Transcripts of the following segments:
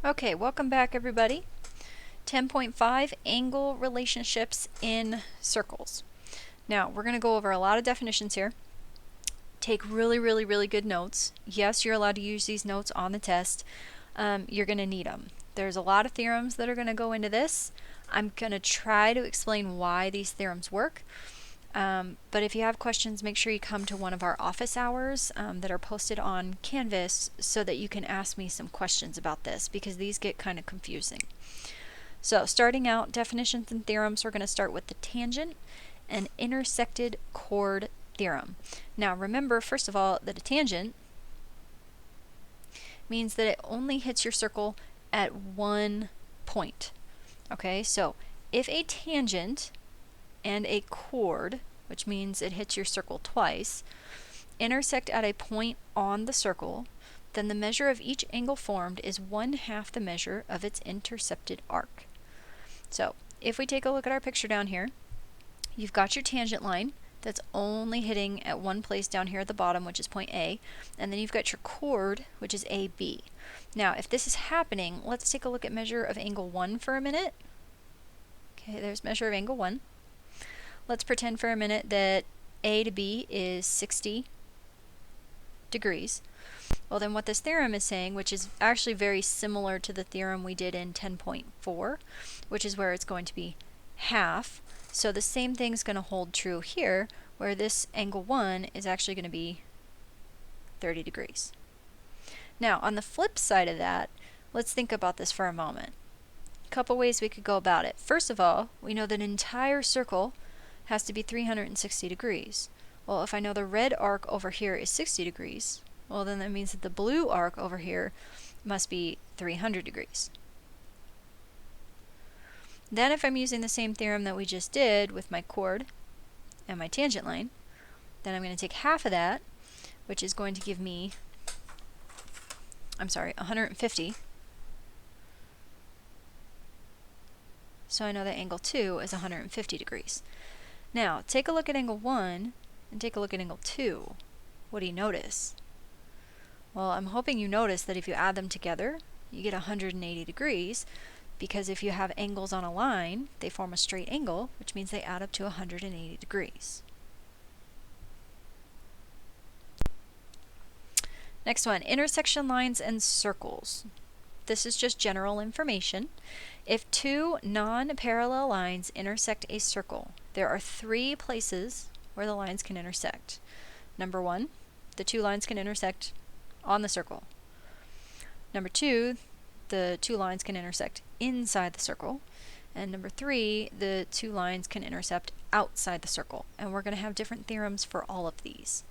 Okay, welcome back everybody. 10.5 Angle Relationships in Circles. Now, we're going to go over a lot of definitions here. Take really good notes. Yes, you're allowed to use these notes on the test. You're going to need them. There's a lot of theorems that are going to go into this. I'm going to try to explain why these theorems work. But if you have questions, make sure you come to one of our office hours that are posted on Canvas so that you can ask me some questions about this, because these get kind of confusing. So starting out, definitions and theorems, we're going to start with the tangent and intersected chord theorem. Now remember, first of all, that a tangent means that it only hits your circle at one point. Okay, so if a tangent and a chord, which means it hits your circle twice, intersect at a point on the circle, then the measure of each angle formed is 1/2 the measure of its intercepted arc. So if we take a look at our picture down here, you've got your tangent line that's only hitting at one place down here at the bottom, which is point A, and then you've got your chord, which is AB. Now if this is happening, let's take a look at measure of angle 1 for a minute. Okay, there's measure of angle 1. Let's pretend for a minute that A to B is 60 degrees. Well, then what this theorem is saying, which is actually very similar to the theorem we did in 10.4, which is where it's going to be half. So the same thing's going to hold true here, where this angle 1 is actually going to be 30 degrees. Now, on the flip side of that, let's think about this for a moment. A couple ways we could go about it. First of all, we know that an entire circle has to be 360 degrees. Well, if I know the red arc over here is 60 degrees, well then that means that the blue arc over here must be 300 degrees. Then if I'm using the same theorem that we just did with my chord and my tangent line, then I'm going to take half of that, which is going to give me, 150. So I know that angle 2 is 150 degrees. Now, take a look at angle 1 and take a look at angle 2. What do you notice? Well, I'm hoping you notice that if you add them together, you get 180 degrees, because if you have angles on a line, they form a straight angle, which means they add up to 180 degrees. Next one, intersection lines and circles. This is just general information. If two non-parallel lines intersect a circle, there are 3 places where the lines can intersect. Number 1, the 2 lines can intersect on the circle. Number 2, the 2 lines can intersect inside the circle. And number 3, the 2 lines can intersect outside the circle. And we're going to have different theorems for all of these.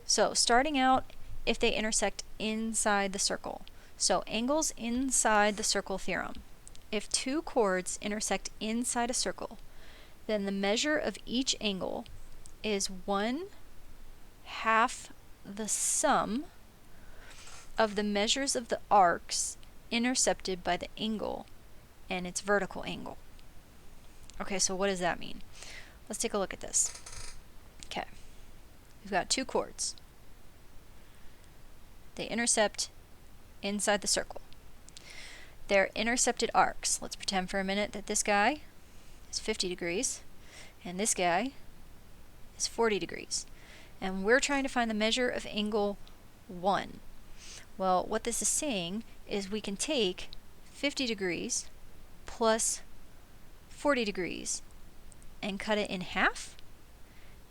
So starting out, if they intersect inside the circle. So angles inside the circle theorem. If 2 chords intersect inside a circle, then the measure of each angle is 1/2 the sum of the measures of the arcs intercepted by the angle and its vertical angle. Okay, so what does that mean? Let's take a look at this. Okay, we've got 2 chords. They intercept inside the circle. They're intercepted arcs. Let's pretend for a minute that this guy is 50 degrees and this guy is 40 degrees. And we're trying to find the measure of angle 1. Well, what this is saying is we can take 50 degrees plus 40 degrees and cut it in half,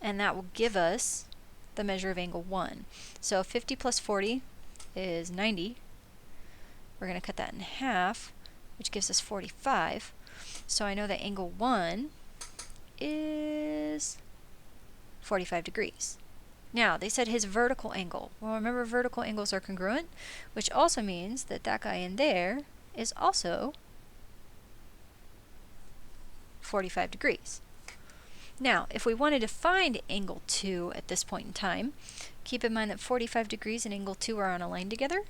and that will give us the measure of angle 1. So 50 plus 40 is 90. We're going to cut that in half, which gives us 45. So I know that angle 1 is 45 degrees. Now, they said his vertical angle. Well, remember, vertical angles are congruent, which also means that that guy in there is also 45 degrees. Now, if we wanted to find angle 2 at this point in time, keep in mind that 45 degrees and angle 2 are on a line together.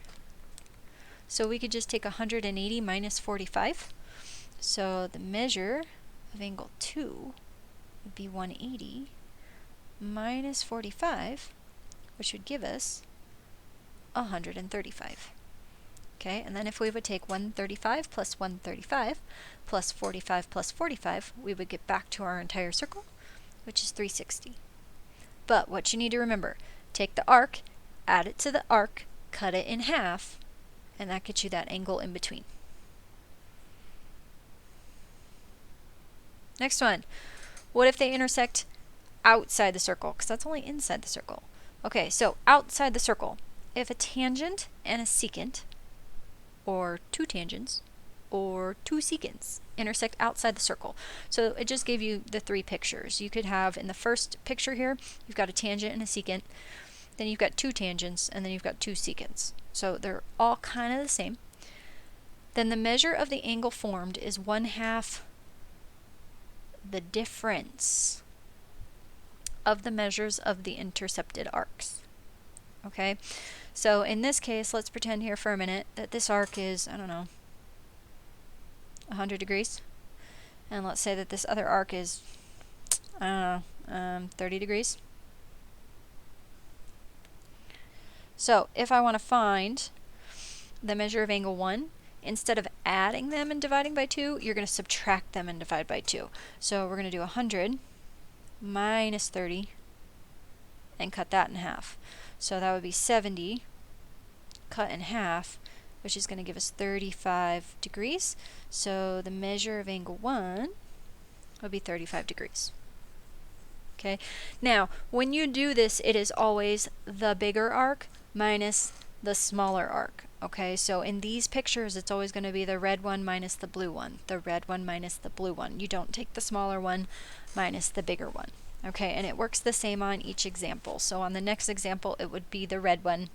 So we could just take 180 minus 45. So the measure of angle 2 would be 180 minus 45, which would give us 135. Okay, and then if we would take 135 plus 135 plus 45 plus 45, we would get back to our entire circle, which is 360. But what you need to remember, take the arc, add it to the arc, cut it in half, and that gets you that angle in between. Next one, what if they intersect outside the circle? Because that's only inside the circle. Okay, so outside the circle, if a tangent and a secant, or two tangents, or two secants intersect outside the circle. So it just gave you the three pictures. You could have, in the first picture here, you've got a tangent and a secant, then you've got two tangents, and then you've got two secants. So they're all kind of the same. Then the measure of the angle formed is 1/2 the difference of the measures of the intercepted arcs. Okay, so in this case, let's pretend here for a minute that this arc is, I don't know, 100 degrees. And let's say that this other arc is, I don't know, 30 degrees. So if I want to find the measure of angle 1, instead of adding them and dividing by 2, you're going to subtract them and divide by 2. So we're going to do 100 minus 30 and cut that in half. So that would be 70 cut in half, which is going to give us 35 degrees. So the measure of angle 1 would be 35 degrees. Okay. Now, when you do this, it is always the bigger arc minus the smaller arc. Okay, so in these pictures, it's always going to be the red one minus the blue one, the red one minus the blue one. You don't take the smaller one minus the bigger one. Okay, and it works the same on each example. So on the next example, it would be the red one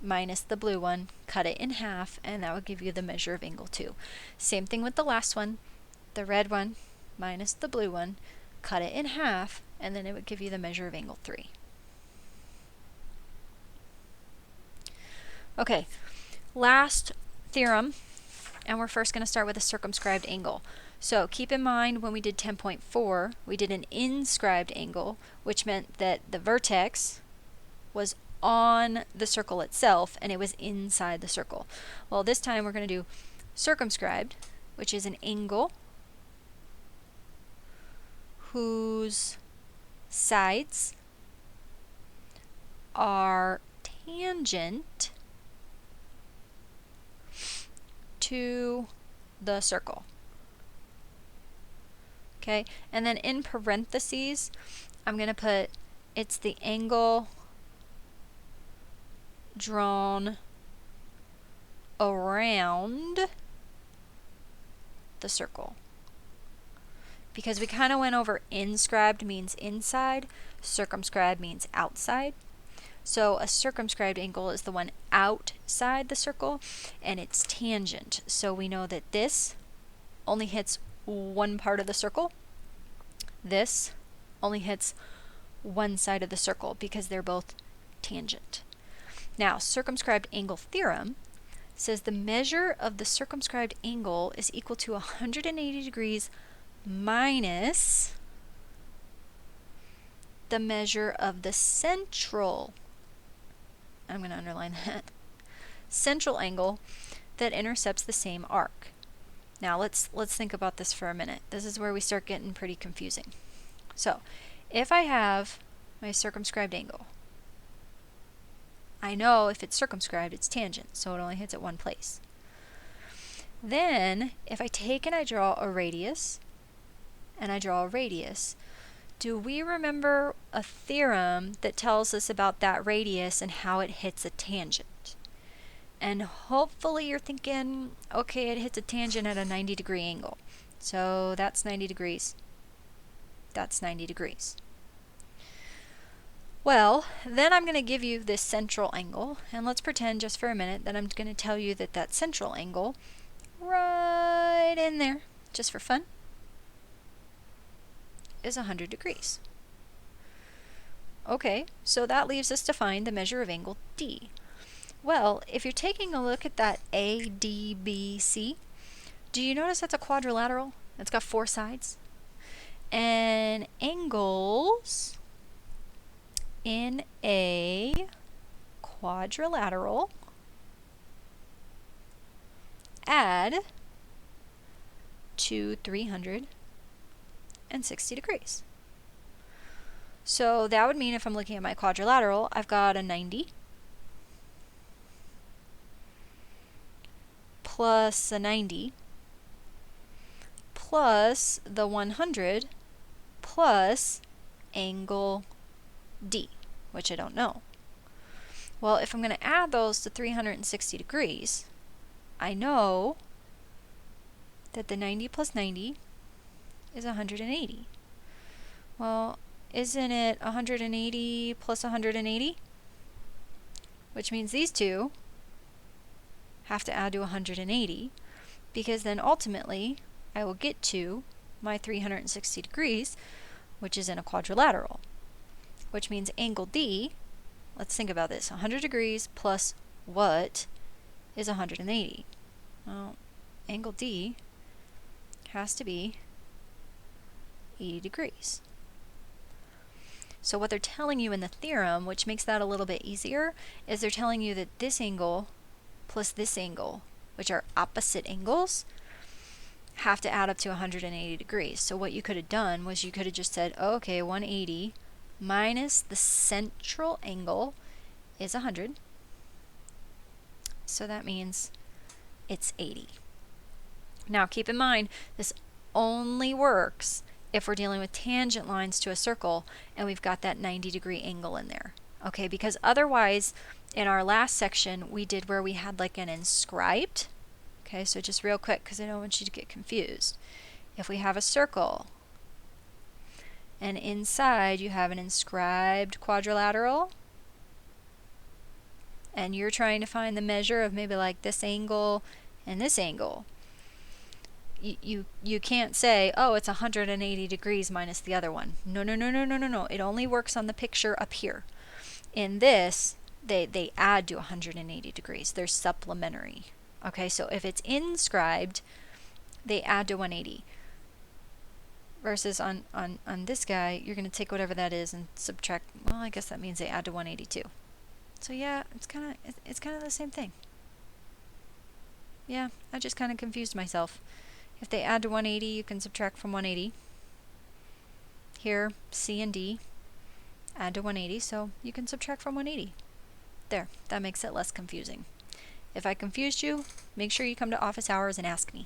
minus the blue one, cut it in half, and that would give you the measure of angle 2. Same thing with the last one, the red one minus the blue one, cut it in half, and then it would give you the measure of angle 3. Okay, last theorem, and we're first going to start with a circumscribed angle. So keep in mind when we did 10.4, we did an inscribed angle, which meant that the vertex was on the circle itself and it was inside the circle. Well, this time we're going to do circumscribed, which is an angle whose sides are tangent to the circle. Okay, and then in parentheses, I'm going to put it's the angle drawn around the circle. Because we kind of went over inscribed means inside, circumscribed means outside. So a circumscribed angle is the one outside the circle, and it's tangent. So we know that this only hits one part of the circle. This only hits one side of the circle because they're both tangent. Now, circumscribed angle theorem says the measure of the circumscribed angle is equal to 180 degrees minus the measure of the central, I'm going to underline that, central angle that intercepts the same arc. Now let's think about this for a minute. This is where we start getting pretty confusing. So if I have my circumscribed angle, I know if it's circumscribed, it's tangent, so it only hits at one place. Then if I take and I draw a radius, and I draw a radius, do we remember a theorem that tells us about that radius and how it hits a tangent? And hopefully you're thinking, okay, it hits a tangent at a 90-degree angle. So that's 90 degrees. That's 90 degrees. Well, then I'm going to give you this central angle, and let's pretend just for a minute that I'm going to tell you that that central angle right in there, just for fun, is 100 degrees. Okay, so that leaves us to find the measure of angle D. Well, if you're taking a look at that ADBC, do you notice that's a quadrilateral? It's got 4 sides. And angles in a quadrilateral, add to 360 degrees. So that would mean if I'm looking at my quadrilateral, I've got a 90 plus a 90 plus the 100 plus angle D, which I don't know. Well, if I'm going to add those to 360 degrees, I know that the 90 plus 90 is 180. Well, isn't it 180 plus 180? Which means these two have to add to 180, because then ultimately I will get to my 360 degrees, which is in a quadrilateral, which means angle D, let's think about this, 100 degrees plus what is 180? Well, angle D has to be 80 degrees. So what they're telling you in the theorem, which makes that a little bit easier, is they're telling you that this angle plus this angle, which are opposite angles, have to add up to 180 degrees. So what you could have done was you could have just said, oh, okay, 180 minus the central angle is 100. So that means it's 80. Now keep in mind, this only works if we're dealing with tangent lines to a circle and we've got that 90-degree angle in there. Okay, because otherwise in our last section we did where we had like an inscribed. Okay, so just real quick, because I don't want you to get confused. If we have a circle and inside you have an inscribed quadrilateral and you're trying to find the measure of maybe like this angle and this angle, you can't say, oh, it's 180 degrees minus the other one. No. It only works on the picture up here. In this, they add to 180 degrees. They're supplementary. Okay, so if it's inscribed, they add to 180. Versus on this guy, you're going to take whatever that is and subtract. Well, I guess that means they add to 182. So yeah, it's kind of the same thing. Yeah, I just kind of confused myself. If they add to 180, you can subtract from 180. Here, C and D add to 180, so you can subtract from 180. There, that makes it less confusing. If I confused you, make sure you come to office hours and ask me.